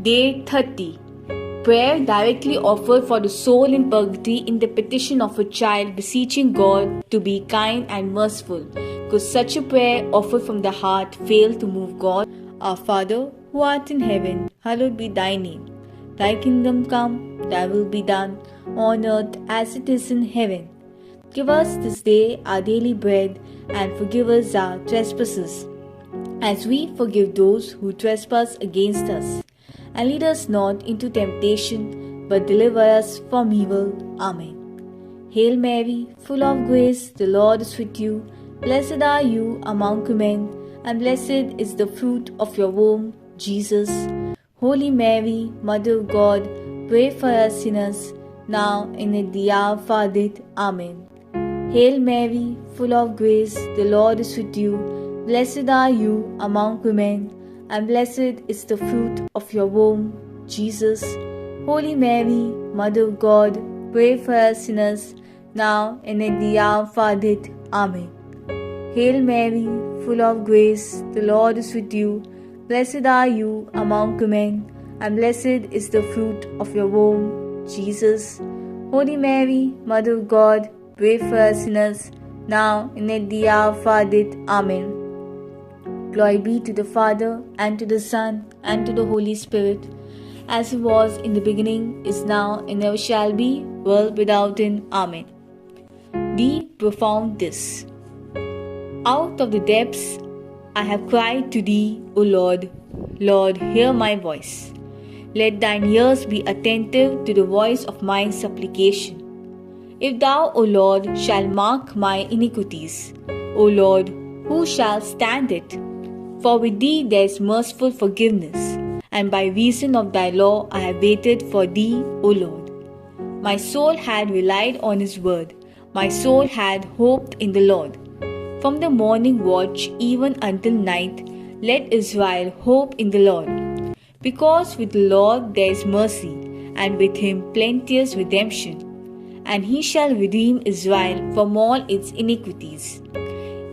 Day 30. Prayer directly offered for the soul in purgatory in the petition of a child beseeching God to be kind and merciful. Could such a prayer offered from the heart fail to move God? Our Father, who art in heaven, hallowed be thy name. Thy kingdom come, thy will be done, on earth as it is in heaven. Give us this day our daily bread, and forgive us our trespasses, as we forgive those who trespass against us. And lead us not into temptation, but deliver us from evil. Amen. Hail Mary, full of grace, the Lord is with you. Blessed are you among women, and blessed is the fruit of your womb, Jesus. Holy Mary, Mother of God, pray for us sinners, now and at the hour of our death. Amen. Hail Mary, full of grace, the Lord is with you. Blessed are you among women, and blessed is the fruit of your womb, Jesus. Holy Mary, Mother of God, pray for us sinners, now and at the hour of our death. Amen. Hail Mary, full of grace, the Lord is with you. Blessed are you among women, and blessed is the fruit of your womb, Jesus. Holy Mary, Mother of God, pray for us sinners, now and at the hour of our death. Amen. Glory be to the Father, and to the Son, and to the Holy Spirit, as it was in the beginning, is now, and ever shall be, world without end. Amen. The profound this. Out of the depths I have cried to thee, O Lord. Lord, hear my voice. Let thine ears be attentive to the voice of my supplication. If thou, O Lord, shalt mark my iniquities, O Lord, who shall stand it? For with thee there is merciful forgiveness, and by reason of thy law I have waited for thee, O Lord. My soul had relied on his word, my soul had hoped in the Lord. From the morning watch even until night, let Israel hope in the Lord. Because with the Lord there is mercy, and with him plenteous redemption, and he shall redeem Israel from all its iniquities.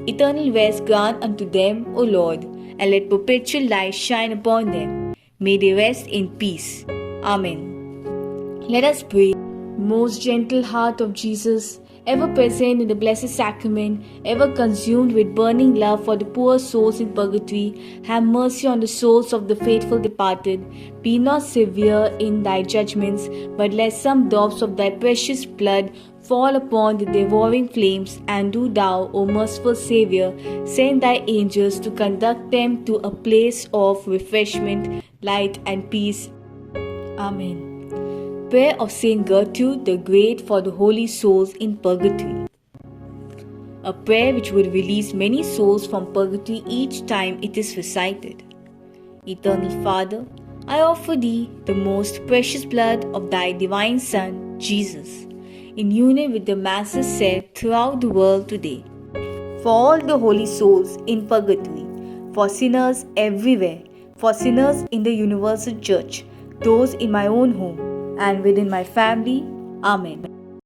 Eternal rest grant unto them, O Lord, and let perpetual light shine upon them. May they rest in peace. Amen. Let us pray. Most gentle heart of Jesus, ever present in the Blessed Sacrament, ever consumed with burning love for the poor souls in purgatory, have mercy on the souls of the faithful departed. Be not severe in thy judgments, but let some drops of thy precious blood fall upon the devouring flames, and do thou, O merciful Saviour, send thy angels to conduct them to a place of refreshment, light, and peace. Amen. Prayer of Saint Gertrude the Great for the holy souls in purgatory. A prayer which would release many souls from purgatory each time it is recited. Eternal Father, I offer thee the most precious blood of thy divine Son, Jesus, in union with the masses said throughout the world today, for all the holy souls in purgatory, for sinners everywhere, for sinners in the universal church, those in my own home, and within my family. Amen.